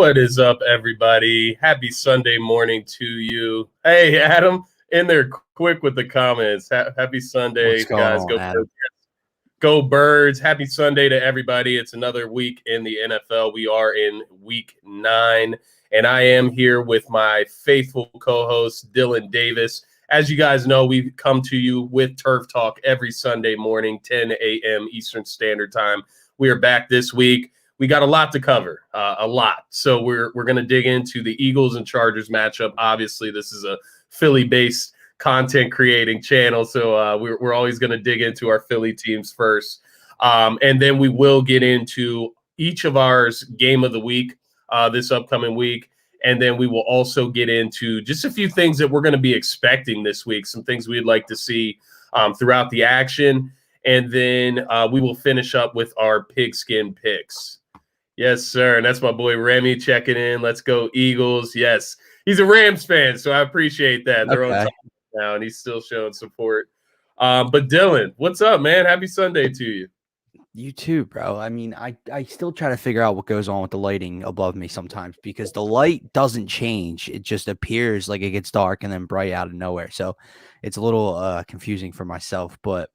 What is up, everybody? Happy Sunday morning to you. Hey, Adam, in there quick with the comments. Happy Sunday, What's going guys. on, Go Adam? Birds. Go Birds. Happy Sunday to everybody. It's another week in the NFL. We are in week 9, and I am here with my faithful co-host, Dylan Davis. As you guys know, we come to you with Turf Talk every Sunday morning, 10 a.m. Eastern Standard Time. We are back this week. We got a lot to cover, a lot. So we're going to dig into the Eagles and Chargers matchup. Obviously, this is a Philly-based content creating channel, so we're always going to dig into our Philly teams first. And then we will get into each of ours game of the week this upcoming week. And then we will also get into just a few things that we're going to be expecting this week, some things we'd like to see throughout the action. And then we will finish up with our pigskin picks. Yes, sir. And that's my boy Remy checking in. Let's go Eagles. Yes, he's a Rams fan, so I appreciate that. They're on top now, and he's still showing support. But Dylan, what's up, man? Happy Sunday to you. You too, bro. I mean, I still try to figure out what goes on with the lighting above me sometimes because the light doesn't change. It just appears like it gets dark and then bright out of nowhere. So it's a little confusing for myself. But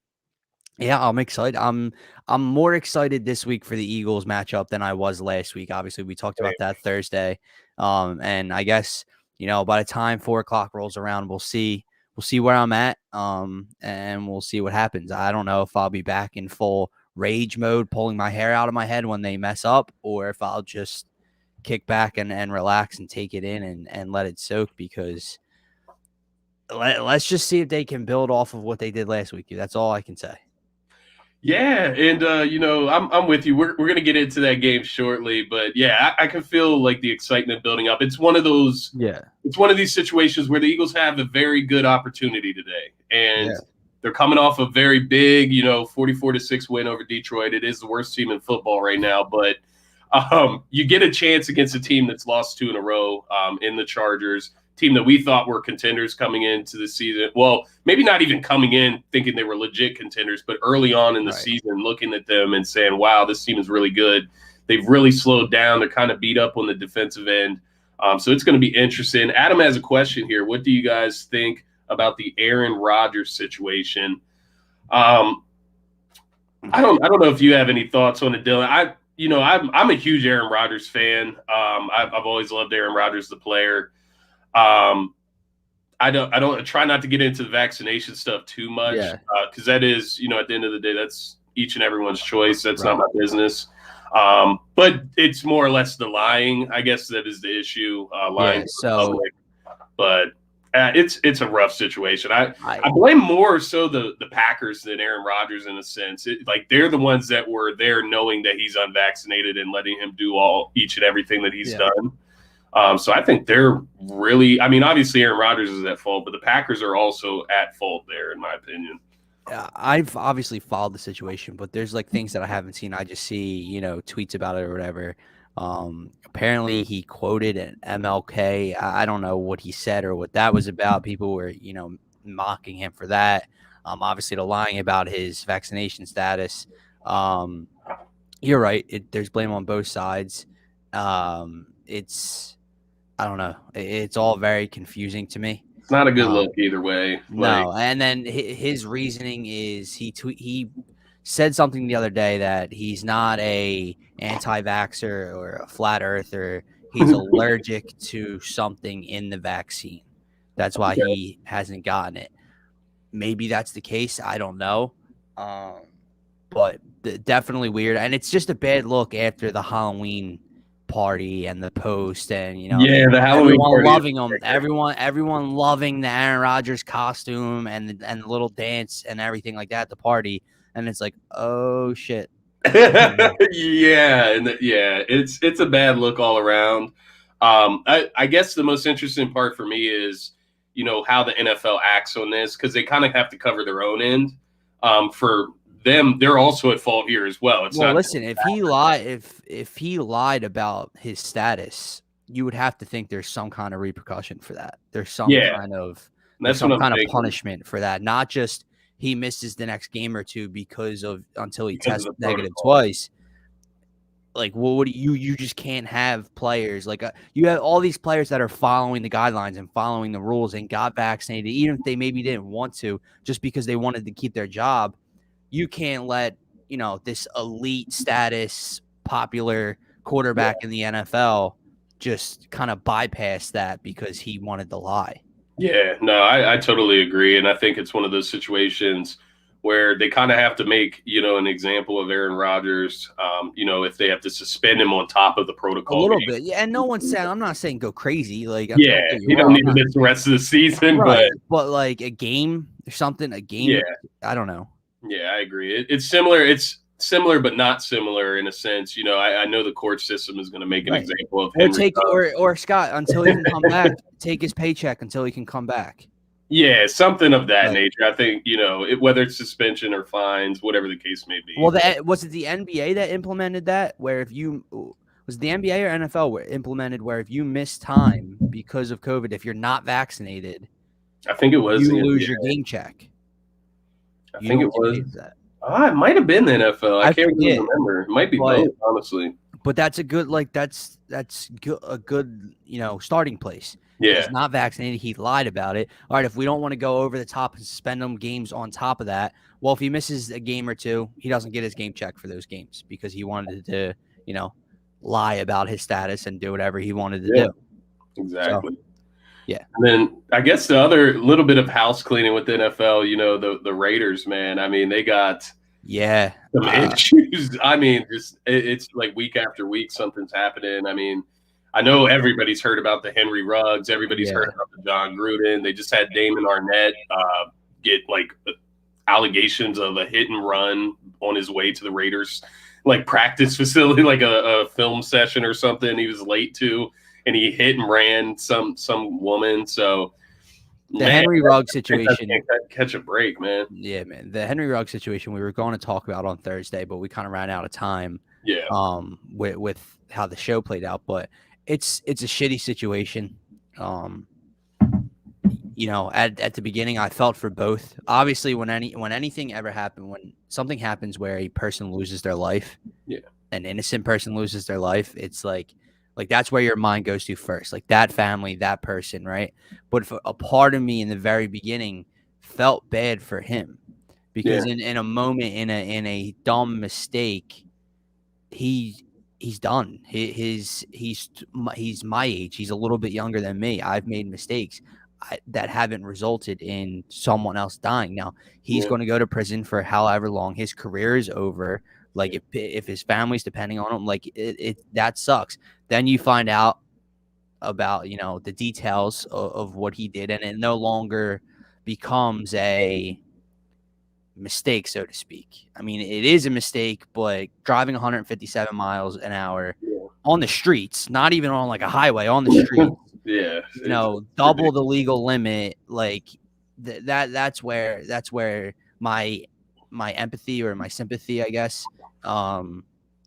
yeah, I'm excited. I'm more excited this week for the Eagles matchup than I was last week. Obviously, we talked about that Thursday. And I guess, by the time 4:00 rolls around, we'll see where I'm at. And we'll see what happens. I don't know if I'll be back in full rage mode, pulling my hair out of my head when they mess up, or if I'll just kick back and relax and take it in and let it soak, because let's just see if they can build off of what they did last week. That's all I can say. Yeah, and I'm with you. We're gonna get into that game shortly, but yeah, I can feel like the excitement building up. It's one of those. Yeah, it's one of these situations where the Eagles have a very good opportunity today, and they're coming off a very big, 44-6 win over Detroit. It is the worst team in football right now, but you get a chance against a team that's lost 2 in a row in the Chargers. Team that we thought were contenders coming into the season. Well, maybe not even coming in thinking they were legit contenders, but early on in the season, looking at them and saying, wow, this team is really good. They've really slowed down. They're kind of beat up on the defensive end. So it's going to be interesting. Adam has a question here. What do you guys think about the Aaron Rodgers situation? I don't know if you have any thoughts on it, Dylan. I'm a huge Aaron Rodgers fan. I've always loved Aaron Rodgers, the player. I try not to get into the vaccination stuff too much because that is, at the end of the day, that's each and everyone's choice. That's not my business. But it's more or less the lying, I guess, that is the issue. Lying to the public. But it's a rough situation. I blame more so the Packers than Aaron Rodgers in a sense. They're the ones that were there knowing that he's unvaccinated and letting him do each and everything that he's done. So I think they're really – I mean, obviously Aaron Rodgers is at fault, but the Packers are also at fault there, in my opinion. I've obviously followed the situation, but there's things that I haven't seen. I just see, tweets about it or whatever. Apparently he quoted an MLK. I don't know what he said or what that was about. People were, mocking him for that. Obviously the lying about his vaccination status. You're right. There's blame on both sides. I don't know. It's all very confusing to me. It's not a good look either way. No, and then his reasoning is he said something the other day that he's not a anti-vaxxer or a flat earther. He's allergic to something in the vaccine. That's why he hasn't gotten it. Maybe that's the case. I don't know. But definitely weird. And it's just a bad look after the Halloween party and the post and the Halloween everyone loving him, everyone loving the Aaron Rodgers costume and the little dance and everything like that at the party, and it's like, oh shit. It's a bad look all around. I guess the most interesting part for me is how the NFL acts on this, because they kind of have to cover their own end. For them, they're also at fault here as well. Listen, if he lied about his status, you would have to think there's some kind of repercussion for that. There's some kind of punishment for that. Not just he misses the next game or two until he tests negative twice. Like, what do you just can't have players like you have all these players that are following the guidelines and following the rules and got vaccinated, even if they maybe didn't want to, just because they wanted to keep their job. You can't let, this elite status, popular quarterback in the NFL just kind of bypass that because he wanted to lie. Yeah, no, I totally agree. And I think it's one of those situations where they kind of have to make, an example of Aaron Rodgers, if they have to suspend him on top of the protocol. A little bit. Yeah. And no one's saying, I'm not saying go crazy. Like, yeah, you don't need to miss the rest of the season. Right. But like a game or something, Yeah. I don't know. Yeah, I agree. It's similar. It's similar, but not similar in a sense. I know the court system is going to make an example of Henry. Or Scott, until he can come back, take his paycheck until he can come back. Yeah, something of that nature. I think, whether it's suspension or fines, whatever the case may be. Well, was it the NBA that implemented that? Where if you was the NBA or NFL implemented where if you miss time because of COVID, if you're not vaccinated, I think it was you lose your game check. I think it was that. It might have been the NFL. I can't really remember. It might be both, honestly. But that's a good a good starting place. Yeah. He's not vaccinated. He lied about it. All right, if we don't want to go over the top and suspend him games on top of that, well, if he misses a game or two, he doesn't get his game check for those games because he wanted to, lie about his status and do whatever he wanted to do. Exactly. So, yeah. And then I guess the other little bit of house cleaning with the NFL, the Raiders, man. I mean, they got some issues. I mean, it's like week after week, something's happening. I mean, I know everybody's heard about the Henry Ruggs. Everybody's heard about the John Gruden. They just had Damon Arnett get like allegations of a hit and run on his way to the Raiders practice facility, like a film session or something. He was late to, and he hit and ran some woman. So Henry Ruggs situation, catch a break, man. Yeah, man. The Henry Ruggs situation we were going to talk about on Thursday, but we kind of ran out of time. Yeah. With how the show played out, but it's a shitty situation. At the beginning, I felt for both. Obviously, when anything ever happened, when something happens where a person loses their life, an innocent person loses their life, it's like that's where your mind goes to first, like that family, that person, right? But for a part of me in the very beginning felt bad for him because in a moment, in a dumb mistake, he's done. He's my age. He's a little bit younger than me. I've made mistakes that haven't resulted in someone else dying. Now he's going to go to prison for however long. His career is over. Like if his family's depending on him, like it that sucks. Then you find out about the details of what he did, and it no longer becomes a mistake, so to speak. I mean, it is a mistake, but driving 157 miles an hour on the streets, not even on like a highway, on the street, double the legal limit, like that's where my empathy or my sympathy, I guess,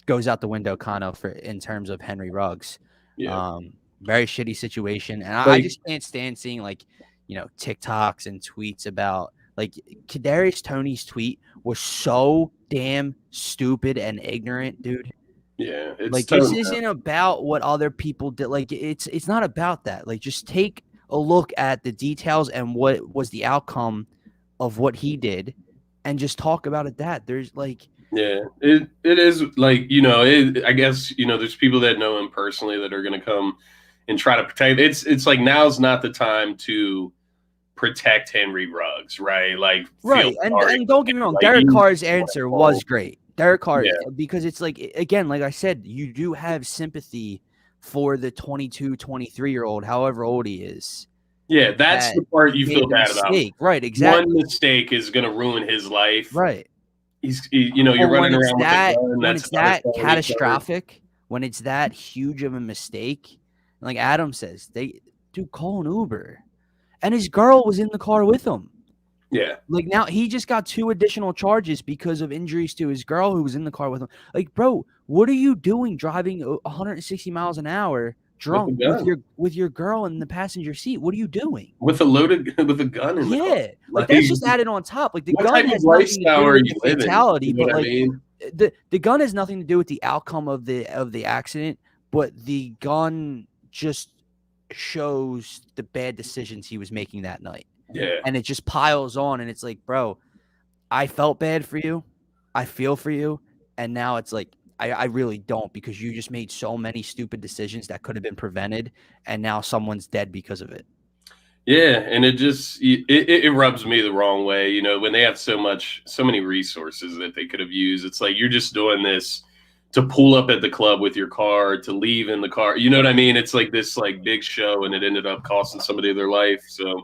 goes out the window kind of in terms of Henry Ruggs. Very shitty situation, and I just can't stand seeing TikToks and tweets about Kadarius Toney's tweet was so damn stupid and ignorant, dude. Yeah, this isn't about what other people did. It's not about that. Just take a look at the details and what was the outcome of what he did, and just talk about it. There's it is I guess there's people that know him personally that are going to come and try to protect. It's like now's not the time to protect Henry Ruggs, right? And don't get me wrong, Derek Carr's answer was great. Derek Carr, because it's again, like I said, you do have sympathy for the 22, 23-year-old, however old he is. Yeah, that's the part you feel bad about. Right, exactly. One mistake is going to ruin his life. Right. You're running around with a gun. When it's that catastrophic, when it's that huge of a mistake, like Adam says, call an Uber. And his girl was in the car with him. Yeah. Now he just got 2 additional charges because of injuries to his girl who was in the car with him. Bro, what are you doing driving 160 miles an hour drunk with your girl in the passenger seat? What are you doing? With a gun in the car. That's just added on top. The gun has nothing to do with the fatality, but the gun has nothing to do with the outcome of the accident, but the gun just shows the bad decisions he was making that night. Yeah. And it just piles on, and it's like, bro, I felt bad for you. I feel for you. And now it's like, I really don't, because you just made so many stupid decisions that could have been prevented, and now someone's dead because of it. Yeah, and it rubs me the wrong way, when they have so many resources that they could have used. It's like you're just doing this to pull up at the club with your car, to leave in the car. You know what I mean? It's like this big show, and it ended up costing somebody their life. So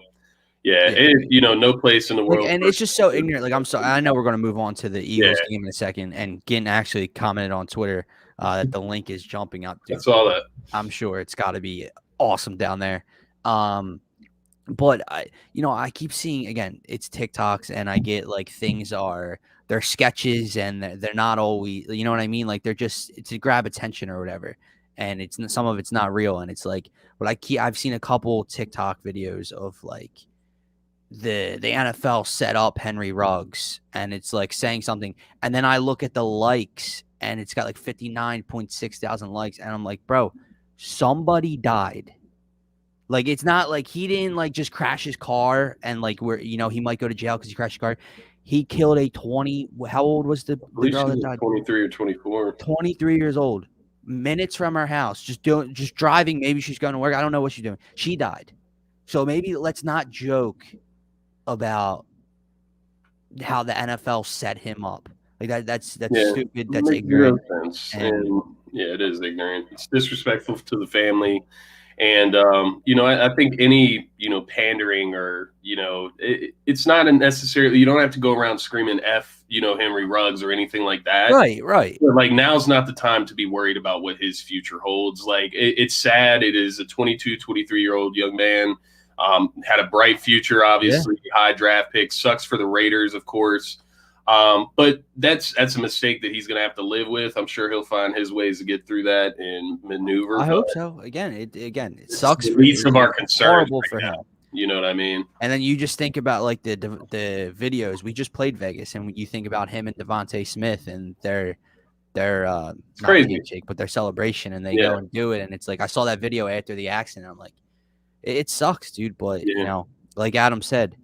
yeah. No place in the world. And it's just so ignorant. Like, I'm sorry. I know we're going to move on to the Eagles game in a second. And Ginn actually commented on Twitter that the link is jumping up. Dude. I saw that. I'm sure it's got to be awesome down there. But I keep seeing, again, it's TikToks, and I get like they're sketches, and they're not always, you know what I mean? Like, it's to grab attention or whatever. And some of it's not real. And it's like, but I've seen a couple TikTok videos of like, the NFL set up Henry Ruggs, and it's like saying something, and then I look at the likes, and it's got like 59.6 thousand likes, and I'm like, bro, somebody died. Like, it's not like he didn't like just crash his car and like he might go to jail because he crashed his car. He killed how old was the girl that died? 23 or 24. 23 years old. Minutes from her house, just driving. Maybe she's going to work. I don't know what she's doing. She died. So maybe let's not joke about how the NFL set him up. Like that's stupid. That's ignorant. And yeah, it is ignorant. It's disrespectful to the family. And I think any pandering, or it's not necessarily, you don't have to go around screaming F Henry Ruggs or anything like that. Right. But like, now's not the time to be worried about what his future holds. Like, it's sad. It is a 22, 23-year-old young man. Had a bright future, obviously. Yeah. High draft pick. Sucks for the Raiders, of course. But that's a mistake that he's going to have to live with. I'm sure he'll find his ways to get through that and maneuver. I hope so. Again, it sucks. The least of our concerns. Horrible for him. You know what I mean? And then you just think about like the videos. We just played Vegas, and when you think about him and Devontae Smith and their it's crazy, handshake, but their celebration, and they go and do it, and it's like, I saw that video after the accident. I'm like, it sucks, dude. But like Adam said,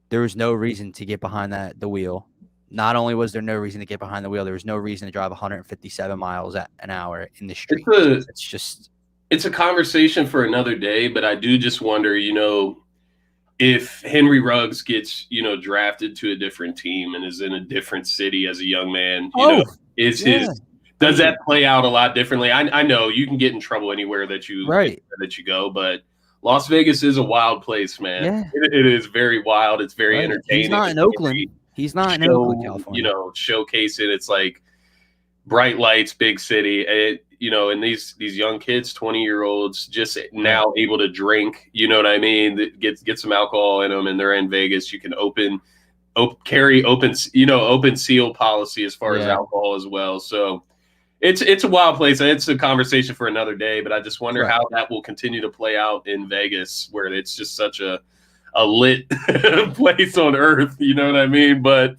there was no reason to get behind the wheel. Not only was there no reason to get behind the wheel, there was no reason to drive 157 miles an hour in the street. It's a conversation for another day, but I do just wonder, if Henry Ruggs gets, drafted to a different team and is in a different city as a young man, does that play out a lot differently? I know you can get in trouble anywhere that you go, but Las Vegas is a wild place, man. Yeah. It is very wild. It's very entertaining. He's not in Oakland. He's not in Oakland, California. Showcase it. It's like bright lights, big city. And these young kids, 20-year-olds, just now able to drink. You know what I mean? Get some alcohol in them, and they're in Vegas. You can carry open seal policy as far as alcohol as well. So it's a wild place. It's a conversation for another day. But I just wonder how that will continue to play out in Vegas, where it's just such a lit place on earth, you know what I mean? But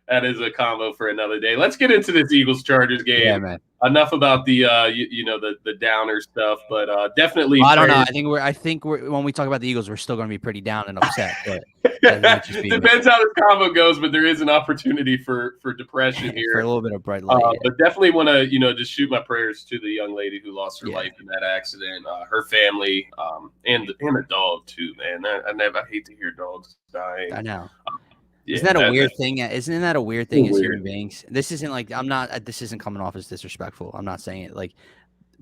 that is a combo for another day. Let's get into this Eagles-Chargers game. Yeah, man. Enough about the the downer stuff, but definitely. Well, I don't know. I think when we talk about the Eagles, we're still going to be pretty down and upset. But depends how this combo goes, but there is an opportunity for depression here, for a little bit of bright light. But definitely want to just shoot my prayers to the young lady who lost her life in that accident, her family, and the dog too, man. I hate to hear dogs dying. I know. Isn't that a weird thing? Isn't that a weird thing as human beings? This isn't like, this isn't coming off as disrespectful. I'm not saying it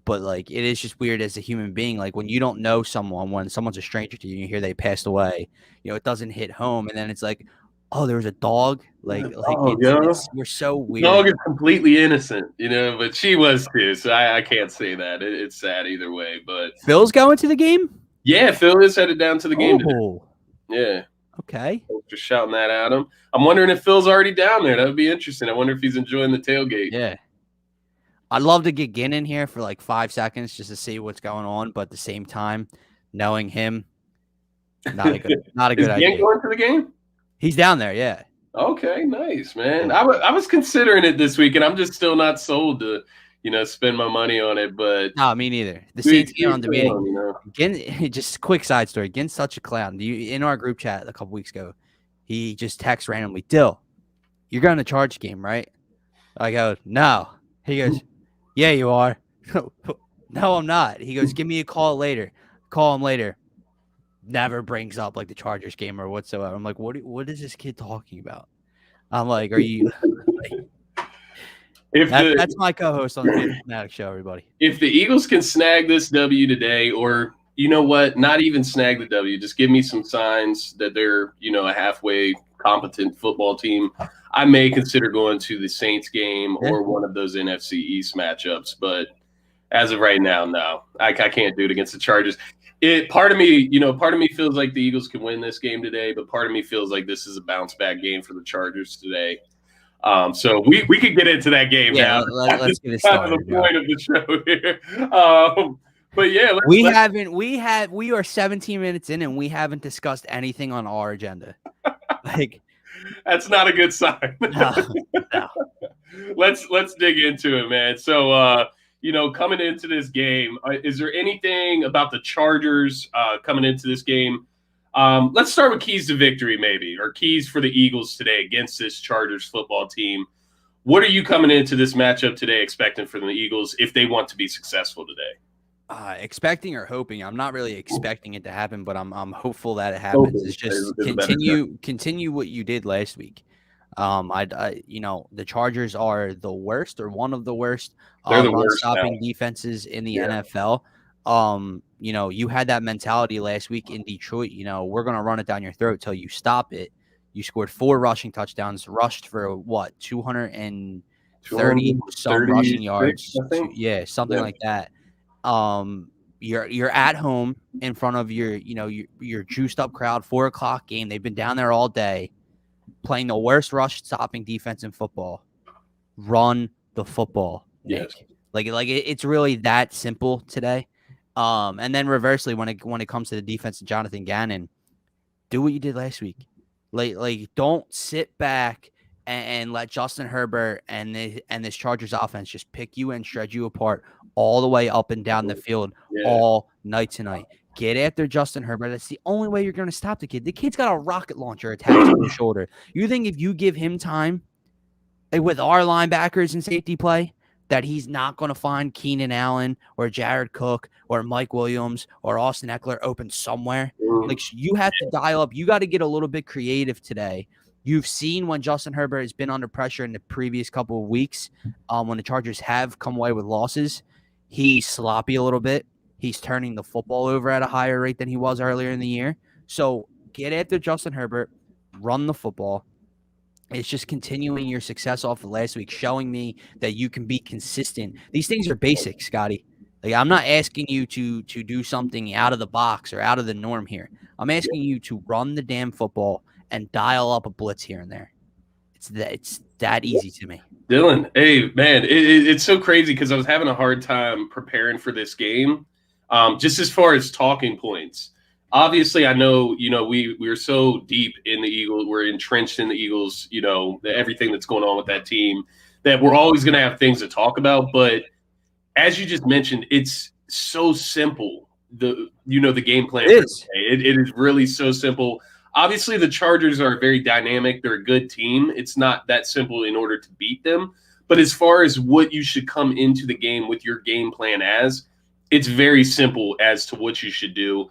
but like, it is just weird as a human being. Like, when you don't know someone, when someone's a stranger to you and you hear they passed away, it doesn't hit home. And then it's like, oh, there was a dog. We're so weird. The dog is completely innocent, but she was too. So I can't say that. It's sad either way. But Phil's going to the game? Yeah, Phil is headed down to the game today. Yeah. Okay. Just shouting that at him. I'm wondering if Phil's already down there. That would be interesting. I wonder if he's enjoying the tailgate. Yeah. I'd love to get Ginn in here for like 5 seconds just to see what's going on, but at the same time, knowing him, not a good idea. Is Ginn going to the game? He's down there, yeah. Okay, nice, man. I was considering it this week, and I'm just still not sold to, spend my money on it. But No, me neither. The to Saints game each on their debating. own, you know. Again, just a quick side story. Again, such a clown. In our group chat a couple weeks ago, he just texts randomly, Dill, you're going to charge game, right? I go, no. He goes, yeah, you are. No, I'm not. He goes, give me a call later. Call him later. Never brings up like the Chargers game or whatsoever. I'm like, what is this kid talking about? I'm like, are you that's my co-host on the Faithful Fanatic Show, everybody. If the Eagles can snag this W today, or you know what, not even snag the W, just give me some signs that they're, a halfway competent football team, I may consider going to the Saints game or one of those NFC East matchups. But as of right now, no, I can't do it against the Chargers. Part of me feels like the Eagles can win this game today, but part of me feels like this is a bounce back game for the Chargers today. So we could get into that game now. Let's get it started. The point of the show here. But yeah, we are 17 minutes in and we haven't discussed anything on our agenda. Like that's not a good sign. No. Let's dig into it, man. So coming into this game, is there anything about the Chargers coming into this game? Let's start with keys to victory, maybe, or keys for the Eagles today against this Chargers football team. What are you coming into this matchup today expecting from the Eagles if they want to be successful today? Expecting or hoping. I'm not really expecting it to happen, but I'm hopeful that it happens. It's just continue what you did last week. The Chargers are the worst or one of the worst run-stopping defenses in the NFL. You had that mentality last week in Detroit. We're going to run it down your throat till you stop it. You scored 4 rushing touchdowns, rushed for 230 some rushing yards. Something like that. You're at home in front of your juiced up crowd, 4:00 game. They've been down there all day playing the worst rush stopping defense in football. Run the football. Yes. Like it's really that simple today. And then reversely, when it comes to the defense of Jonathan Gannon, do what you did last week. Like don't sit back and let Justin Herbert and this Chargers offense just pick you and shred you apart all the way up and down the field all night tonight. Get after Justin Herbert. That's the only way you're going to stop the kid. The kid's got a rocket launcher attached to his shoulder. You think if you give him time with our linebackers and safety play, that he's not going to find Keenan Allen or Jared Cook or Mike Williams or Austin Eckler open somewhere? Like, you have to dial up. You got to get a little bit creative today. You've seen when Justin Herbert has been under pressure in the previous couple of weeks, when the Chargers have come away with losses, he's sloppy a little bit. He's turning the football over at a higher rate than he was earlier in the year. So get after Justin Herbert, run the football. It's just continuing your success off of last week, showing me that you can be consistent. These things are basic, Scotty. Like, I'm not asking you to do something out of the box or out of the norm here. I'm asking you to run the damn football and dial up a blitz here and there. It's that easy to me. Dylan, hey, man, it's so crazy because I was having a hard time preparing for this game, just as far as talking points. Obviously, I know, we're so deep in the Eagles, we're entrenched in the Eagles, everything that's going on with that team, that we're always going to have things to talk about. But as you just mentioned, it's so simple. The game plan. It is really so simple. Obviously, the Chargers are very dynamic. They're a good team. It's not that simple in order to beat them. But as far as what you should come into the game with your game plan it's very simple as to what you should do.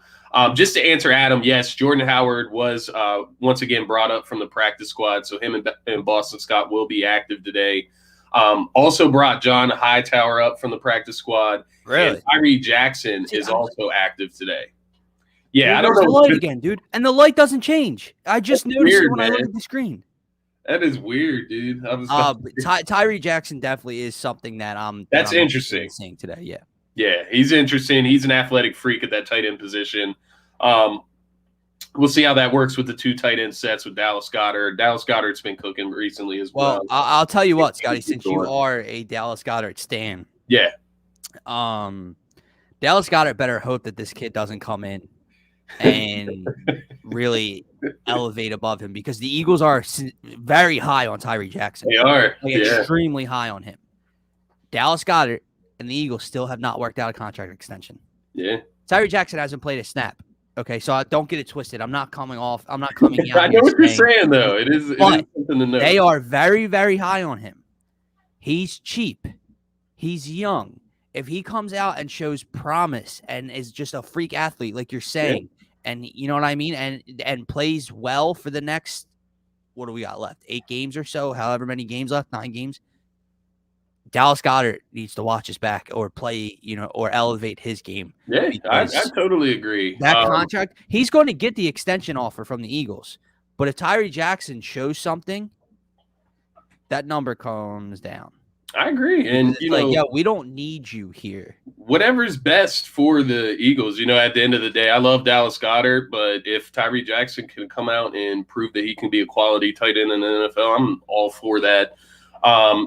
Just to answer Adam, yes, Jordan Howard was once again brought up from the practice squad. So him and Boston Scott will be active today. Also brought John Hightower up from the practice squad. Really? And Tyree Jackson is also active today. Yeah, I don't know. The light again, dude. And the light doesn't change. I just noticed it when I looked at the screen. That is weird, dude. Tyree Jackson definitely is something that that's interesting. Seeing today, yeah. Yeah, he's interesting. He's an athletic freak at that tight end position. We'll see how that works with the 2 tight end sets with Dallas Goedert. Dallas Goedert's been cooking recently as well. Well, I'll tell you what, Scotty, since you are a Dallas Goedert stan. Yeah. Dallas Goedert better hope that this kid doesn't come in and really elevate above him, because the Eagles are very high on Tyree Jackson. They are. Extremely high on him. Dallas Goedert and the Eagles still have not worked out a contract extension. Yeah. Tyree Jackson hasn't played a snap. Okay, so don't get it twisted. I'm not coming out. I know what you're saying, though. It is something to know. They are very, very high on him. He's cheap. He's young. If he comes out and shows promise and is just a freak athlete, like you're saying, and you know what I mean, and plays well for the next, what do we got left? 8 games or so, however many games left, 9 games. Dallas Goedert needs to watch his back or play, or elevate his game. Yeah, I totally agree. That contract, he's going to get the extension offer from the Eagles. But if Tyree Jackson shows something, that number comes down. I agree. And, we don't need you here. Whatever's best for the Eagles, at the end of the day, I love Dallas Goedert, but if Tyree Jackson can come out and prove that he can be a quality tight end in the NFL, I'm all for that.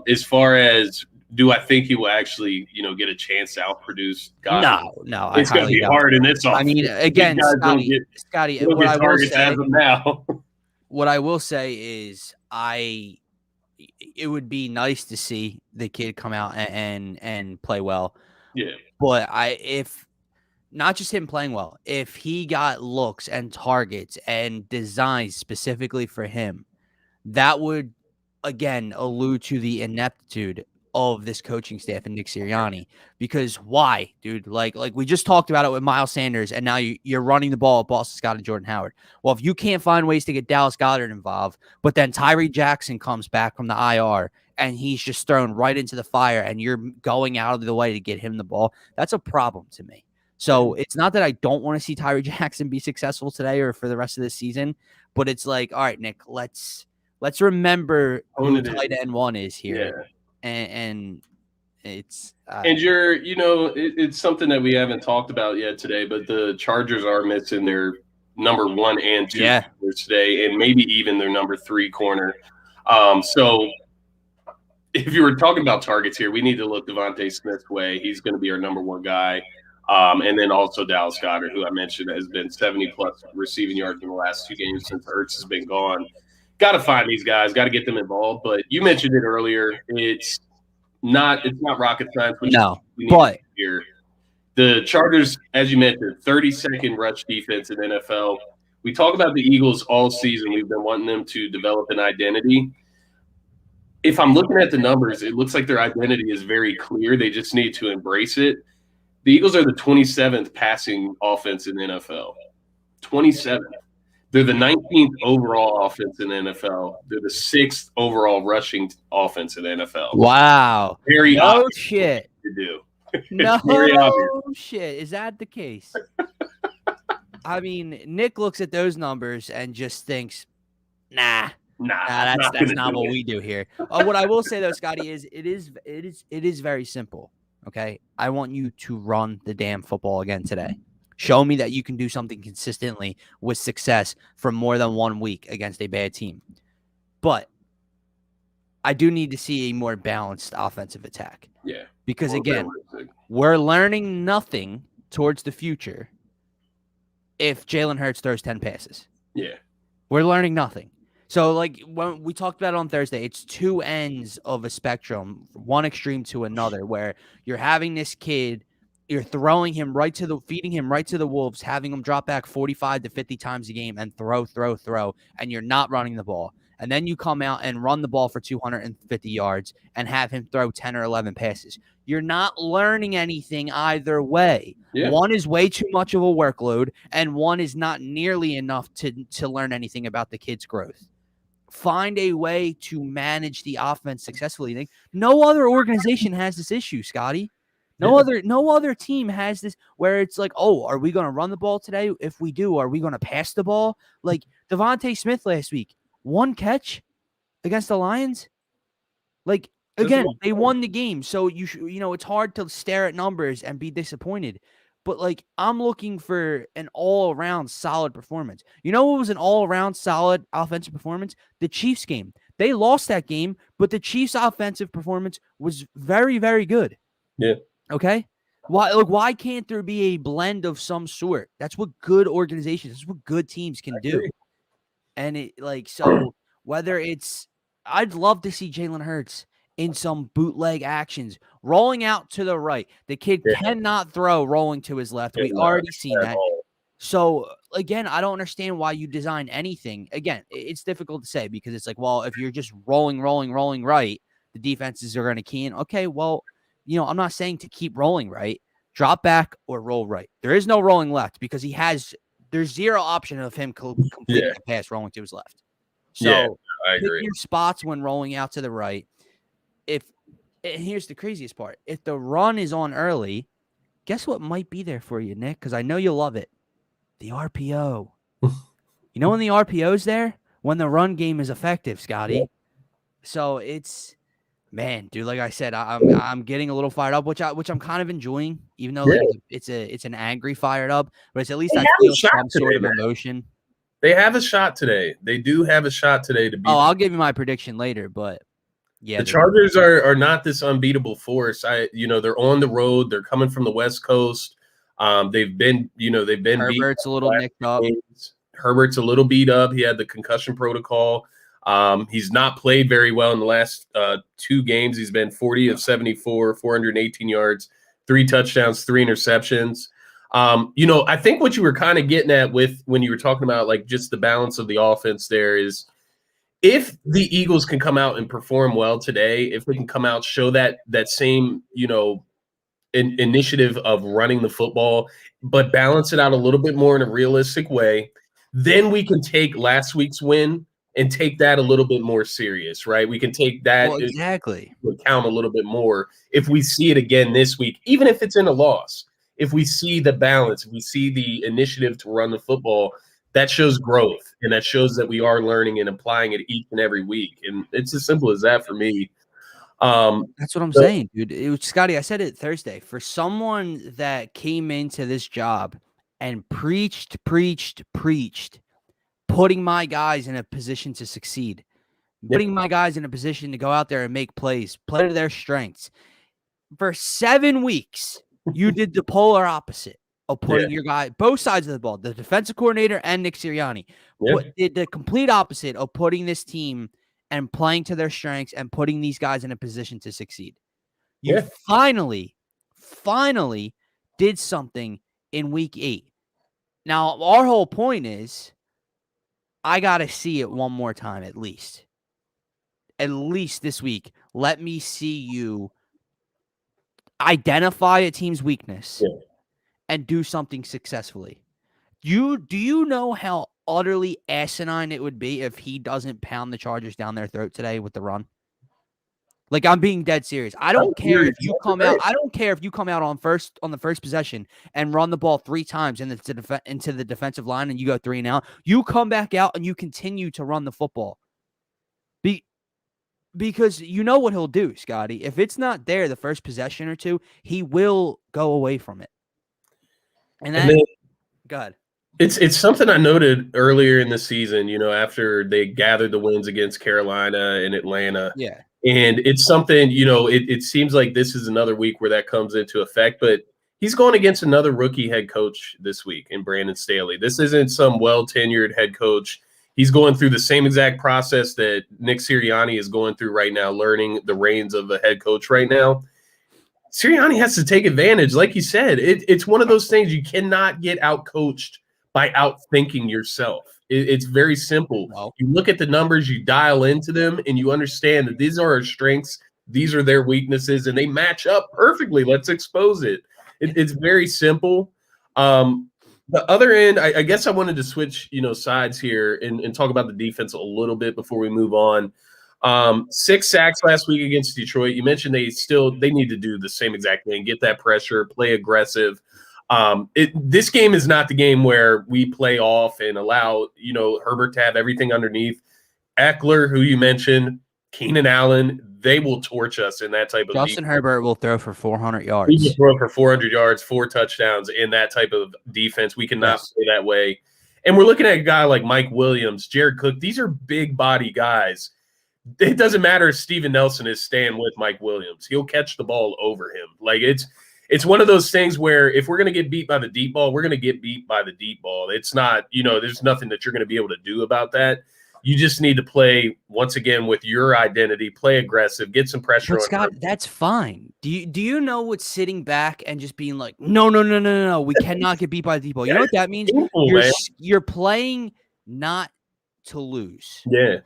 As far as, do I think he will actually, get a chance to outproduce Goddard? No. It's going to be hard in this offense. I mean, again, Scotty, what I will say, as of now. What I will say is, it would be nice to see the kid come out and play well. Yeah. But if not just him playing well, if he got looks and targets and designs specifically for him, that would again allude to the ineptitude of this coaching staff and Nick Sirianni. Because why, dude? Like we just talked about it with Miles Sanders, and now you're running the ball at Boston Scott and Jordan Howard. Well, if you can't find ways to get Dallas Goedert involved, but then Tyree Jackson comes back from the IR and he's just thrown right into the fire and you're going out of the way to get him the ball, that's a problem to me. So it's not that I don't want to see Tyree Jackson be successful today or for the rest of the season, but it's like, all right, Nick, let's remember who tight end 1 is here. Yeah. And it's and it's something that we haven't talked about yet today, but the Chargers are missing their number 1 and 2 corners today, and maybe even their number 3 corner. So if you were talking about targets here, we need to look Devontae Smith's way. He's going to be our number 1 guy. And then also Dallas Goedert, who I mentioned has been 70-plus receiving yards in the last 2 games since Ertz has been gone. Got to find these guys, got to get them involved. But you mentioned it earlier. It's not rocket science. But here, the Chargers, as you mentioned, 32nd rush defense in NFL. We talk about the Eagles all season. We've been wanting them to develop an identity. If I'm looking at the numbers, it looks like their identity is very clear. They just need to embrace it. The Eagles are the 27th passing offense in the NFL. 27th. They're the 19th overall offense in the NFL. They're the 6th overall rushing offense in the NFL. Wow. Very obvious shit to do. No shit. Is that the case? I mean, Nick looks at those numbers and just thinks, nah, that's not what we do here. What I will say though, Scotty, is it is very simple. Okay. I want you to run the damn football again today. Show me that you can do something consistently with success for more than 1 week against a bad team. But I do need to see a more balanced offensive attack. Yeah. Because again, we're learning nothing towards the future if Jalen Hurts throws 10 passes. Yeah. We're learning nothing. So like when we talked about it on Thursday, it's 2 ends of a spectrum, one extreme to another, where you're having this kid, you're feeding him right to the wolves, having him drop back 45 to 50 times a game and throw, and you're not running the ball. And then you come out and run the ball for 250 yards and have him throw 10 or 11 passes. You're not learning anything either way. Yeah. One is way too much of a workload, and one is not nearly enough to learn anything about the kid's growth. Find a way to manage the offense successfully. No other organization has this issue, Scotty. No other team has this where it's like, oh, are we going to run the ball today? If we do, are we going to pass the ball? Like Devontae Smith last week, 1 catch against the Lions. Like, again, they won the game. So, it's hard to stare at numbers and be disappointed. But, like, I'm looking for an all-around solid performance. You know what was an all-around solid offensive performance? The Chiefs game. They lost that game, but the Chiefs' offensive performance was very, very good. Yeah. Okay? Why can't there be a blend of some sort? That's what good organizations, that's what good teams can do. And whether it's, I'd love to see Jalen Hurts in some bootleg actions, rolling out to the right. The kid cannot throw rolling to his left. We already seen that. So, again, I don't understand why you design anything. Again, it's difficult to say because it's like, well, if you're just rolling right, the defenses are going to key in. Okay, well, I'm not saying to keep rolling right. Drop back or roll right. There is no rolling left because there's zero option of him completing a pass rolling to his left. So, I agree. pick your spots when rolling out to the right. And here's the craziest part. If the run is on early, guess what might be there for you, Nick? Because I know you love it. The RPO. When the RPO's there? When the run game is effective, Scotty. Yeah. So it's, man, dude, like I said, I'm getting a little fired up, which I'm kind of enjoying, even though it's an angry fired up, but it's at least I feel some sort of emotion. They have a shot today. They do have a shot today to beat. I'll give you my prediction later, but yeah. The Chargers are not this unbeatable force. They're on the road. They're coming from the West Coast. They've been Herbert's a little nicked up. Herbert's a little beat up. He had the concussion protocol. He's not played very well in the last 2 games. He's been 40 of 74, 418 yards, 3 touchdowns, 3 interceptions. I think what you were kind of getting at with when you were talking about like just the balance of the offense there is if the Eagles can come out and perform well today, if they can come out, show that same, initiative of running the football, but balance it out a little bit more in a realistic way, then we can take last week's win and take that a little bit more serious, right? We can take that exactly into account a little bit more if we see it again this week, even if it's in a loss. If we see the balance, if we see the initiative to run the football, that shows growth, and that shows that we are learning and applying it each and every week. And it's as simple as that for me. That's what I'm saying, dude. Scotty, I said it Thursday. For someone that came into this job and preached, putting my guys in a position to succeed, putting my guys in a position to go out there and make plays, play to their strengths. For 7 weeks, you did the polar opposite of putting your guy, both sides of the ball, the defensive coordinator and Nick Sirianni, did the complete opposite of putting this team and playing to their strengths and putting these guys in a position to succeed. You finally did something in week 8. Now, our whole point is I got to see it one more time at least. At least this week. Let me see you identify a team's weakness and do something successfully. Do you know how utterly asinine it would be if he doesn't pound the Chargers down their throat today with the run? Like, I'm being dead serious. I don't care if you come out. I don't care if you come out on the first possession and run the ball 3 times into the defensive line and you go 3 and out. You come back out and you continue to run the football. Because you know what he'll do, Scotty. If it's not there the first possession or 2, he will go away from it. And then, go ahead. It's something I noted earlier in the season, after they gathered the wins against Carolina and Atlanta. Yeah. And it's something, it seems like this is another week where that comes into effect, but he's going against another rookie head coach this week in Brandon Staley. This isn't some well-tenured head coach. He's going through the same exact process that Nick Sirianni is going through right now, learning the reins of a head coach right now. Sirianni has to take advantage. Like you said, it's one of those things you cannot get out-coached by outthinking yourself. It's very simple. Wow. You look at the numbers, you dial into them, and you understand that these are our strengths, these are their weaknesses, and they match up perfectly. Let's expose it. It's very simple. The other end, I guess I wanted to switch, sides here and talk about the defense a little bit before we move on. 6 sacks last week against Detroit. You mentioned they need to do the same exact thing, get that pressure, play aggressive. This game is not the game where we play off and allow, Herbert to have everything underneath. Eckler, who you mentioned, Keenan Allen, they will torch us in that type of Justin defense. Herbert will throw for 400 yards. He will throw for 400 yards, 4 touchdowns in that type of defense. We cannot play that way. And we're looking at a guy like Mike Williams, Jared Cook. These are big body guys. It doesn't matter if Steven Nelson is staying with Mike Williams. He'll catch the ball over him. Like it's one of those things where if we're going to get beat by the deep ball, we're going to get beat by the deep ball. It's not, there's nothing that you're going to be able to do about that. You just need to play once again with your identity, play aggressive, get some pressure But on. Scott, that's fine. Do you know what sitting back and just being like, no, we cannot get beat by the deep ball. You know what that means? Painful, You're playing not to lose. Yeah.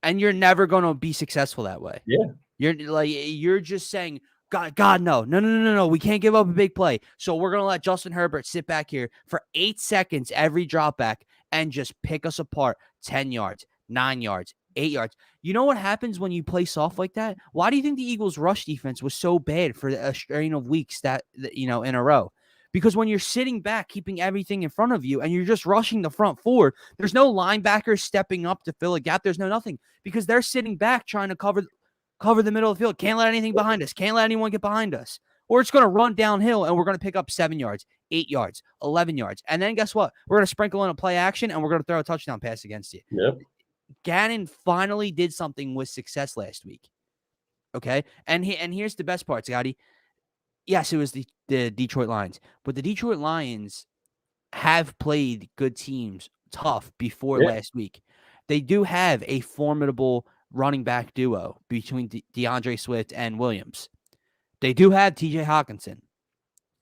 And you're never going to be successful that way. Yeah. You're just saying, God, no. We can't give up a big play. So we're going to let Justin Herbert sit back here for 8 seconds every drop back and just pick us apart 10 yards, 9 yards, 8 yards. You know what happens when you play soft like that? Why do you think the Eagles' rush defense was so bad for a strain of weeks in a row? Because when you're sitting back, keeping everything in front of you, and you're just rushing the front four, there's no linebackers stepping up to fill a gap. There's no nothing because they're sitting back trying to cover the middle of the field. Can't let anything behind us. Can't let anyone get behind us. Or it's going to run downhill, and we're going to pick up 7 yards, 8 yards, 11 yards. And then guess what? We're going to sprinkle in a play action, and we're going to throw a touchdown pass against you. Yep. Gannon finally did something with success last week. Okay? And here's the best part, Scotty. Yes, it was the Detroit Lions. But the Detroit Lions have played good teams tough before last week. They do have a formidable running back duo between DeAndre Swift and Williams. They do have TJ Hawkinson.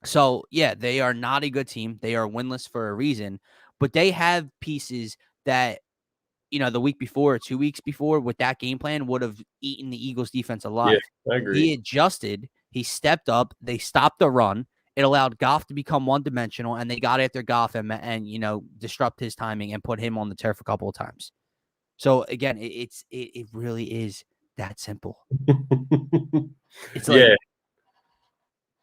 So, yeah, they are not a good team. They are winless for a reason. But they have pieces that, the week before, 2 weeks before, with that game plan would have eaten the Eagles defense alive. Yeah, I agree. He adjusted. He stepped up. They stopped the run. It allowed Goff to become one-dimensional, and they got after Goff and disrupt his timing and put him on the turf a couple of times. So, again, it really is that simple. It's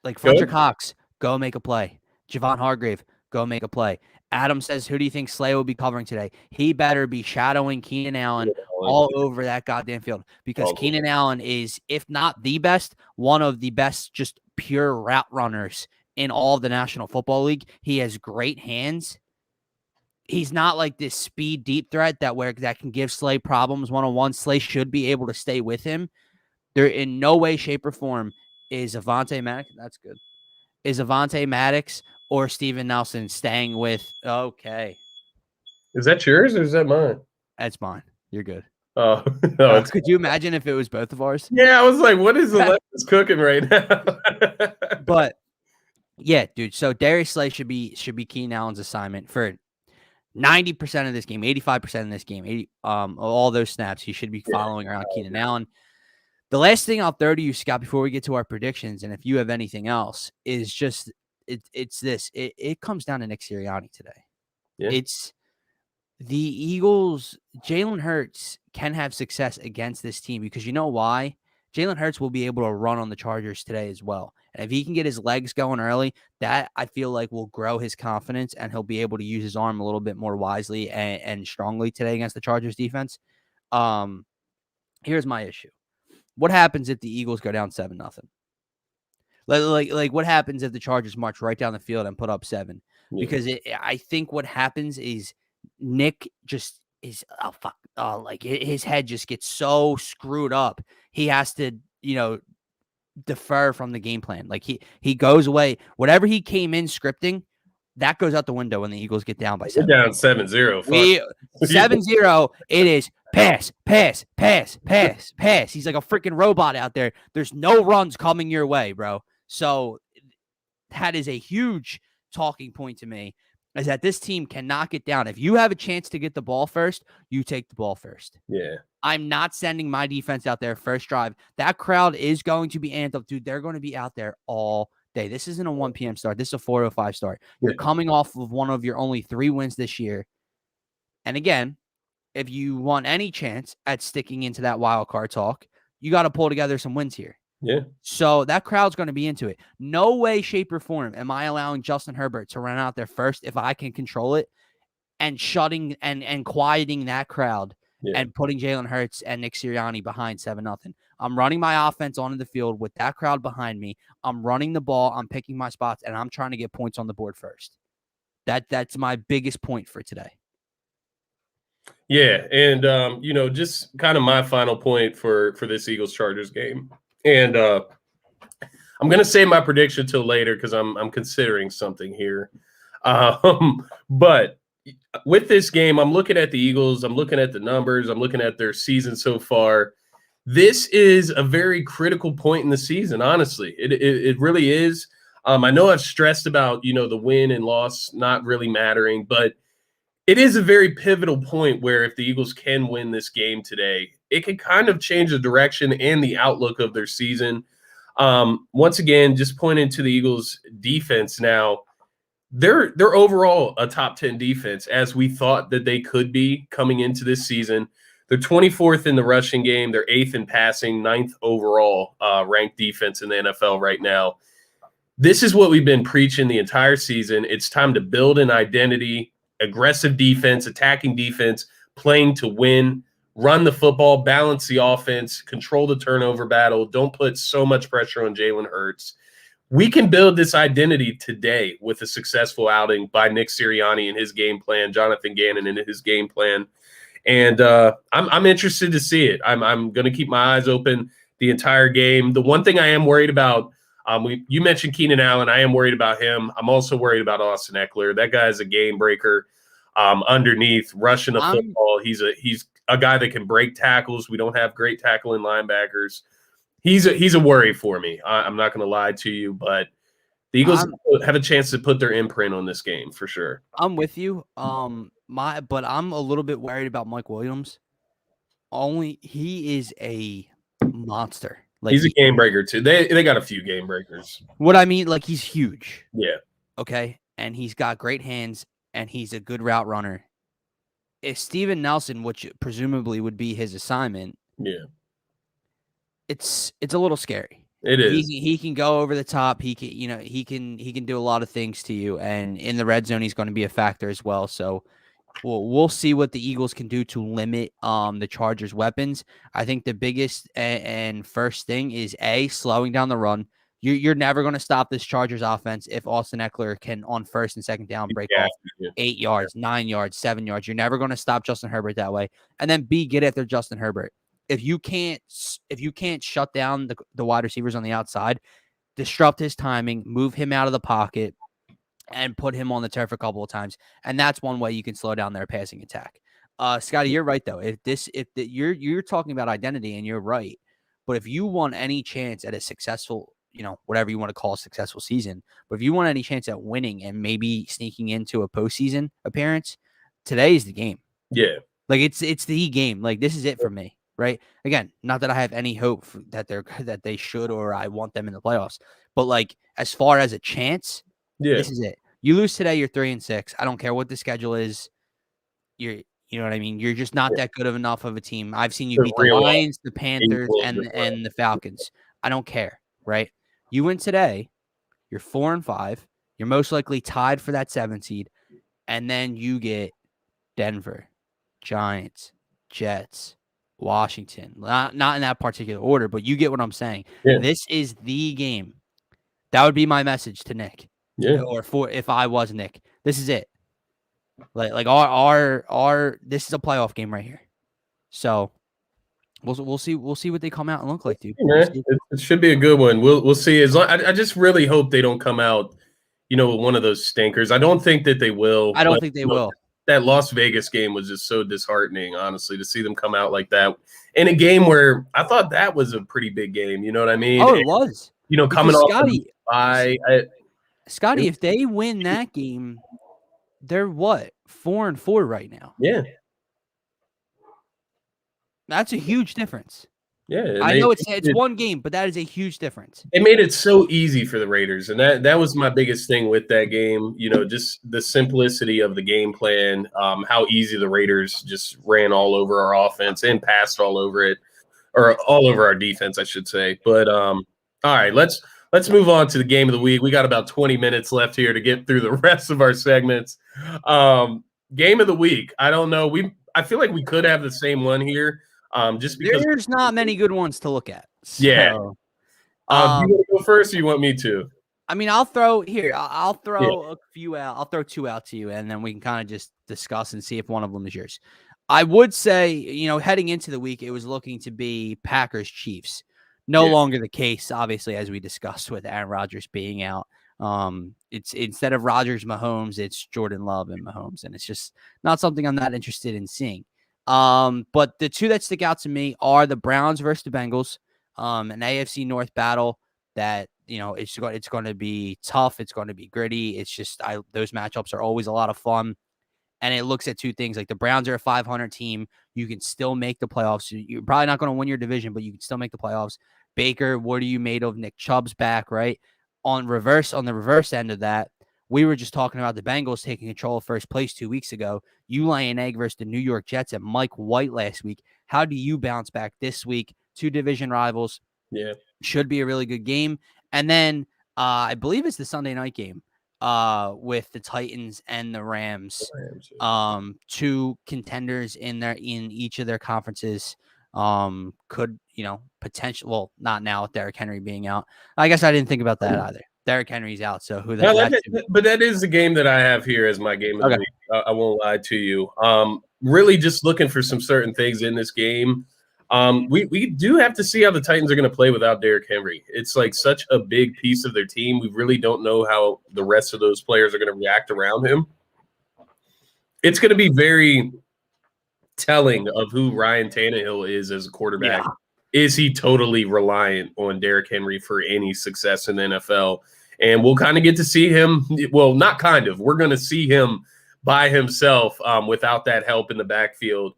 like Fletcher Cox, go make a play. Javon Hargrave, go make a play. Adam says, who do you think Slate will be covering today? He better be shadowing Keenan Allen all over that goddamn field because Keenan Allen is, if not the best, one of the best just pure route runners in all of the National Football League. He has great hands. He's not like this speed deep threat that can give Slay problems one-on-one. Slay should be able to stay with him. There in no way, shape, or form is Avonte Maddox. That's good. Is Avonte Maddox or Steven Nelson staying with? Okay. Is that yours or is that mine? That's mine. You're good. Oh, no. Could you imagine if it was both of ours? Yeah, I was like, what is Alexis cooking right now? But yeah, dude. So Darius Slay should be Keenan Allen's assignment for 90% of this game, 85% of this game, all those snaps. He should be following around Keenan Allen. The last thing I'll throw to you, Scott, before we get to our predictions, and if you have anything else, is just it's this. It comes down to Nick Sirianni today. Yeah. It's the Eagles. Jalen Hurts can have success against this team because you know why? Jalen Hurts will be able to run on the Chargers today as well. And if he can get his legs going early, that I feel like will grow his confidence and he'll be able to use his arm a little bit more wisely and strongly today against the Chargers defense. Here's my issue. What happens if the Eagles go down 7-0? Like what happens if the Chargers march right down the field and put up 7? Yeah. Because I think what happens is Nick just is his head just gets so screwed up. He has to, defer from the game plan. Like he goes away. Whatever he came in scripting, that goes out the window when the Eagles get down by 7. We're down 7-0. 7-0. It is pass. He's like a freaking robot out there. There's no runs coming your way, bro. So that is a huge talking point to me, is that this team cannot get down. If you have a chance to get the ball first, you take the ball first. Yeah. I'm not sending my defense out there first drive. That crowd is going to be amped up. Dude, they're going to be out there all day. This isn't a 1 p.m. start. This is a 4:05 start. You're coming off of one of your only 3 wins this year. And again, if you want any chance at sticking into that wild card talk, you got to pull together some wins here. Yeah. So that crowd's going to be into it. No way, shape, or form am I allowing Justin Herbert to run out there first if I can control it and shutting and quieting that crowd and putting Jalen Hurts and Nick Sirianni behind 7-0. I'm running my offense onto the field with that crowd behind me. I'm running the ball. I'm picking my spots, and I'm trying to get points on the board first. That's my biggest point for today. Yeah, and just kind of my final point for this Eagles-Chargers game. And I'm gonna save my prediction till later because I'm considering something here. But with this game, I'm looking at the Eagles. I'm looking at the numbers. I'm looking at their season so far. This is a very critical point in the season. Honestly, it really is. I know I've stressed about the win and loss not really mattering, but it is a very pivotal point where if the Eagles can win this game today, it can kind of change the direction and the outlook of their season. Once again, just pointing to the Eagles' defense now, they're overall a top 10 defense as we thought that they could be coming into this season. They're 24th in the rushing game. They're 8th in passing, 9th overall ranked defense in the NFL right now. This is what we've been preaching the entire season. It's time to build an identity, aggressive defense, attacking defense, playing to win, run the football, balance the offense, control the turnover battle. Don't put so much pressure on Jalen Hurts. We can build this identity today with a successful outing by Nick Sirianni and his game plan, Jonathan Gannon and his game plan. And I'm interested to see it. I'm going to keep my eyes open the entire game. The one thing I am worried about, you mentioned Keenan Allen. I am worried about him. I'm also worried about Austin Eckler. That guy is a game breaker underneath, rushing the football. He's a guy that can break tackles. We don't have great tackling linebackers. He's a worry for me. I'm not going to lie to you, but the Eagles have a chance to put their imprint on this game for sure. I'm with you. But I'm a little bit worried about Mike Williams. He is a monster. Like he's a game breaker too. They got a few game breakers. What I mean, like he's huge. Yeah. Okay, and he's got great hands, and he's a good route runner. If Steven Nelson, which presumably would be his assignment, yeah, it's a little scary. It is. He can go over the top. He can do a lot of things to you, and in the red zone, he's going to be a factor as well. So we'll see what the Eagles can do to limit the Chargers' weapons. I think the biggest and first thing is slowing down the run. You're never going to stop this Chargers offense if Austin Eckler can on first and second down break off 8 yards, 9 yards, 7 yards. You're never going to stop Justin Herbert that way. And then get after Justin Herbert. If you can't shut down the wide receivers on the outside, disrupt his timing, move him out of the pocket, and put him on the turf a couple of times, and that's one way you can slow down their passing attack. Scotty, you're right though. You're talking about identity, and you're right. But if you want any chance at a successful, whatever you want to call a successful season, but if you want any chance at winning and maybe sneaking into a postseason appearance, today is the game. Yeah, like it's the game. Like this is it for me. Right. Again, not that I have any hope that they should or I want them in the playoffs, but like as far as a chance, this is it. You lose today, you're 3-6. I don't care what the schedule is. You know what I mean? You're just not that good of enough of a team. I've seen you beat the Lions, the Panthers, and the Falcons. I don't care, right? You win today, you're 4-5. You're most likely tied for that 7 seed, and then you get Denver, Giants, Jets, Washington. Not in that particular order, but you get what I'm saying. Yeah. This is the game. That would be my message to Nick. Yeah. Or if I was Nick, this is it. Like our this is a playoff game right here. So we'll see what they come out and look like, dude. It should be a good one. We'll see. I just really hope they don't come out, with one of those stinkers. I don't think that they will. I don't think they will. That Las Vegas game was just so disheartening, honestly, to see them come out like that in a game where I thought that was a pretty big game. You know what I mean? Oh, it was. Coming off Scotty, if they win that game, they're what? 4-4 right now. Yeah. That's a huge difference. Yeah. I know it's one game, but that is a huge difference. It made it so easy for the Raiders, and that was my biggest thing with that game. Just the simplicity of the game plan, how easy the Raiders just ran all over our offense and passed all over it, or all over our defense, I should say. But all right, let's move on to the game of the week. We got about 20 minutes left here to get through the rest of our segments. Game of the week. I don't know. I feel like we could have the same one here. Just because there's not many good ones to look at. So, yeah. Do you want to go first, or you want me to? I mean, I'll throw a few out. I'll throw 2 out to you, and then we can kind of just discuss and see if one of them is yours. I would say, heading into the week, it was looking to be Packers Chiefs. no Yeah. longer the case, obviously, as we discussed with Aaron Rodgers being out. It's instead of Rodgers Mahomes, it's Jordan Love and Mahomes, and it's just not something I'm not interested in seeing. But the two that stick out to me are the Browns versus the Bengals, an AFC North battle that it's going to be tough, it's going to be gritty. It's just those matchups are always a lot of fun. And it looks at two things. Like the Browns are a 500 team. You can still make the playoffs. You're probably not going to win your division, but you can still make the playoffs. Baker, what are you made of? Nick Chubb's back, right? On the reverse end of that, we were just talking about the Bengals taking control of first place 2 weeks ago. You lay an egg versus the New York Jets and Mike White last week. How do you bounce back this week? Two division rivals. Yeah. Should be a really good game. And then I believe it's the Sunday night game with the Titans and the Rams. Two contenders in each of their conferences. Could potential, well, not now with Derrick Henry being out. I guess I didn't think about that either. Derrick Henry's out, so who but that is the game that I have here as my game of the week. I won't lie to you. Really just looking for some certain things in this game. We do have to see how the Titans are going to play without Derrick Henry. It's like such a big piece of their team. We really don't know how the rest of those players are going to react around him. It's going to be very telling of who Ryan Tannehill is as a quarterback. Yeah. Is he totally reliant on Derrick Henry for any success in the NFL? And we'll kind of get to see him. Well, not kind of. We're going to see him by himself without that help in the backfield,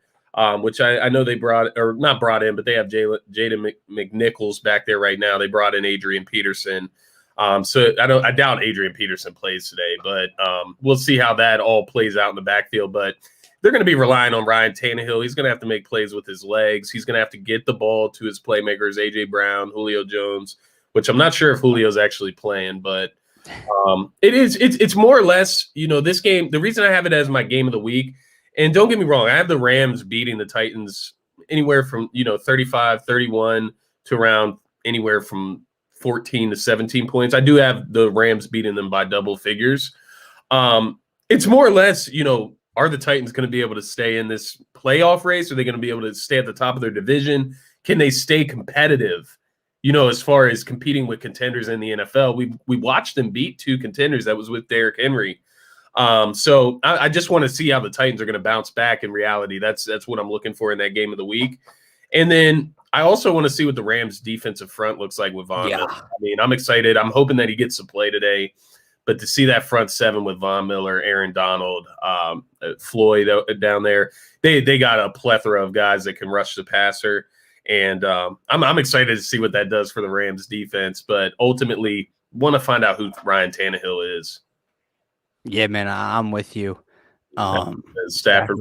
which I know they not brought in, but they have Jaden McNichols back there right now. They brought in Adrian Peterson. So I doubt Adrian Peterson plays today, but we'll see how that all plays out in the backfield. But they're going to be relying on Ryan Tannehill. He's going to have to make plays with his legs. He's going to have to get the ball to his playmakers, A.J. Brown, Julio Jones, which I'm not sure if Julio's actually playing, but it's more or less, this game. The reason I have it as my game of the week, and don't get me wrong, I have the Rams beating the Titans anywhere from, 35, 31 to around anywhere from 14 to 17 points. I do have the Rams beating them by double figures. It's more or less, are the Titans going to be able to stay in this playoff race? Are they going to be able to stay at the top of their division? Can they stay competitive, as far as competing with contenders in the NFL? We watched them beat two contenders. That was with Derrick Henry. So I just want to see how the Titans are going to bounce back in reality. That's what I'm looking for in that game of the week. And then I also want to see what the Rams defensive front looks like with Von Miller. I mean, I'm excited. I'm hoping that he gets to play today. But to see that front seven with Von Miller, Aaron Donald, Floyd down there, they got a plethora of guys that can rush the passer. And I'm excited to see what that does for the Rams defense. But ultimately, want to find out who Ryan Tannehill is. Yeah, man, I'm with you. Stafford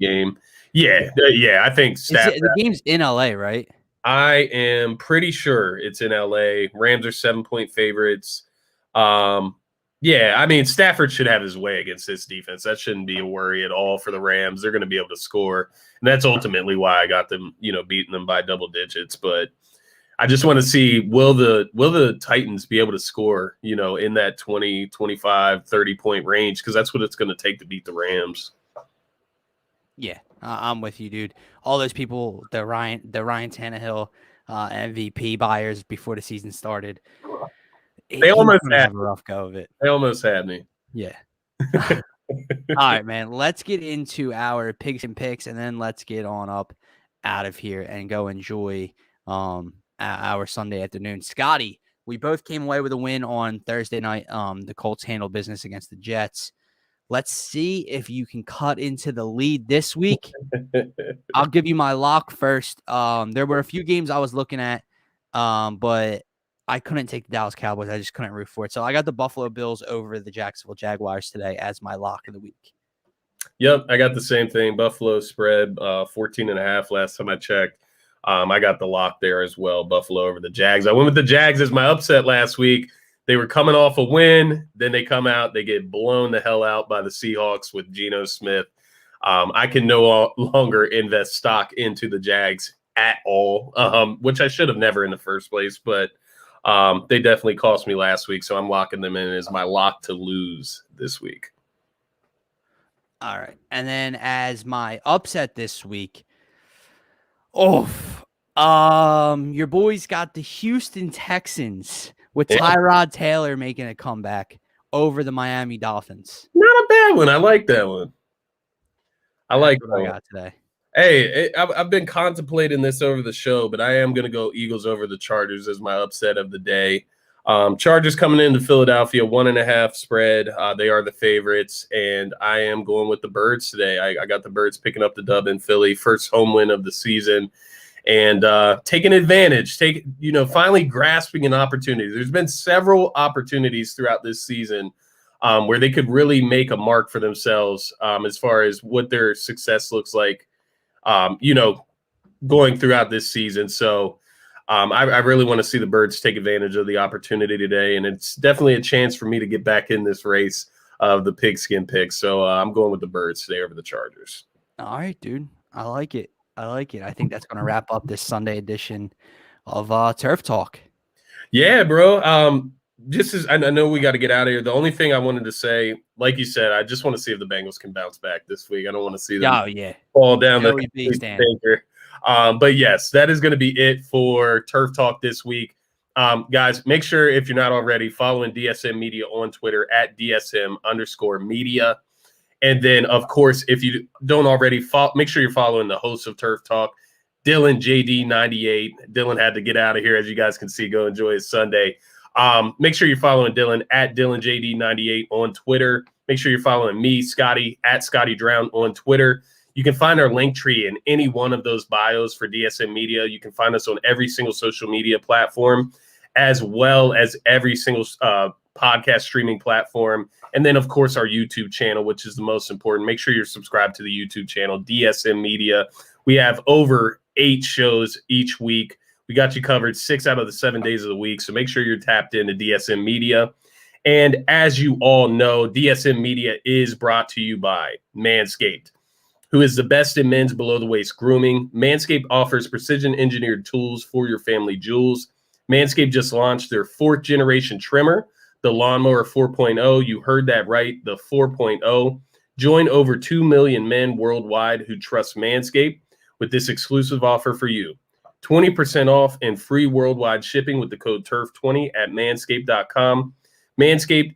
game. Yeah, I think Stafford. The game's in LA, right? I am pretty sure it's in LA. Rams are 7-point favorites. Yeah, I mean, Stafford should have his way against this defense. That shouldn't be a worry at all for the Rams. They're going to be able to score. And that's ultimately why I got them, beating them by double digits. But I just want to see, will the Titans be able to score, in that 20, 25, 30-point range? Because that's what it's going to take to beat the Rams. Yeah, I'm with you, dude. All those people, the Ryan Tannehill MVP buyers before the season started, they almost had a rough go of it. They almost had me. Yeah. All right, man. Let's get into our Pigskin picks, and then let's get on up out of here and go enjoy our Sunday afternoon. Scotty, we both came away with a win on Thursday night. The Colts handled business against the Jets. Let's see if you can cut into the lead this week. I'll give you my lock first. There were a few games I was looking at, but I couldn't take the Dallas Cowboys. I just couldn't root for it. So I got the Buffalo Bills over the Jacksonville Jaguars today as my lock of the week. Yep, I got the same thing. Buffalo spread 14.5 last time I checked. I got the lock there as well, Buffalo over the Jags. I went with the Jags as my upset last week. They were coming off a win. Then they come out. They get blown the hell out by the Seahawks with Geno Smith. I can no longer invest stock into the Jags at all, which I should have never in the first place. But they definitely cost me last week, so I'm locking them in as my lock to lose this week. All right. And then as my upset this week, Your boys got the Houston Texans with Yeah, Tyrod Taylor making a comeback over the Miami Dolphins. not a bad one. I like that one. I That's like what that I one. got today. Hey, I've been contemplating this over the show, but I am going to go Eagles over the Chargers as my upset of the day. Chargers coming into Philadelphia, 1.5 spread. They are the favorites, and I am going with the Birds today. I got the Birds picking up the dub in Philly, first home win of the season, and taking advantage, finally grasping an opportunity. There's been several opportunities throughout this season where they could really make a mark for themselves as far as what their success looks like. Going throughout this season. So I really want to see the Birds take advantage of the opportunity today. And it's definitely a chance for me to get back in this race of the pigskin pick. So I'm going with the Birds today over the Chargers. All right, dude. I like it. I think that's going to wrap up this Sunday edition of Turf Talk. Yeah, bro. Just as I know we got to get out of here. The only thing I wanted to say, like you said, I just want to see if the Bengals can bounce back this week. I don't want to see them fall down Joey the stinker. But yes, that is going to be it for Turf Talk this week. Guys, make sure if you're not already following DSM Media on Twitter at DSM_media. And then, of course, if you don't already follow, make sure you're following the host of Turf Talk, Dylan JD98. Dylan had to get out of here, as you guys can see. Go enjoy his Sunday. Make sure you're following Dylan at DylanJD98 on Twitter. Make sure you're following me, Scotty, at Scotty Drown on Twitter. You can find our link tree in any one of those bios for DSM Media. You can find us on every single social media platform, as well as every single podcast streaming platform. And then, of course, our YouTube channel, which is the most important. Make sure you're subscribed to the YouTube channel, DSM Media. We have over 8 shows each week. We got you covered 6 out of the 7 days of the week. So make sure you're tapped into DSM Media. And as you all know, DSM Media is brought to you by Manscaped, who is the best in men's below-the-waist grooming. Manscaped offers precision-engineered tools for your family jewels. Manscaped just launched their 4th-generation trimmer, the Lawnmower 4.0. You heard that right, the 4.0. Join over 2 million men worldwide who trust Manscaped with this exclusive offer for you. 20% off and free worldwide shipping with the code TURF20 at manscaped.com. Manscaped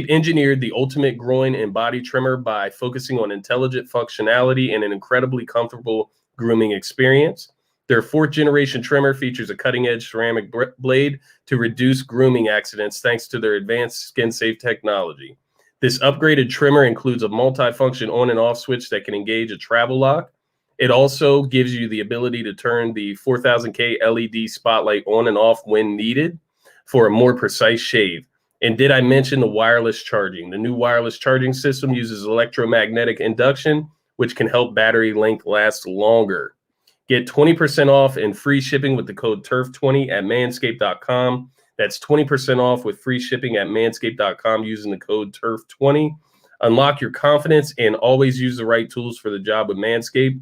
engineered the ultimate groin and body trimmer by focusing on intelligent functionality and an incredibly comfortable grooming experience. Their 4th-generation trimmer features a cutting-edge ceramic blade to reduce grooming accidents thanks to their advanced skin-safe technology. This upgraded trimmer includes a multi-function on and off switch that can engage a travel lock. It also gives you the ability to turn the 4000K LED spotlight on and off when needed for a more precise shave. And did I mention the wireless charging? The new wireless charging system uses electromagnetic induction, which can help battery length last longer. Get 20% off and free shipping with the code TURF20 at manscaped.com. That's 20% off with free shipping at manscaped.com using the code TURF20. Unlock your confidence and always use the right tools for the job with Manscaped.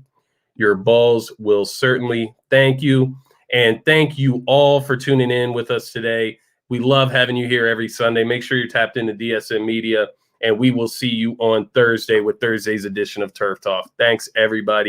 Your balls will certainly thank you. And thank you all for tuning in with us today. We love having you here every Sunday. Make sure you're tapped into DSM Media, and we will see you on Thursday with Thursday's edition of Turf Talk. Thanks, everybody.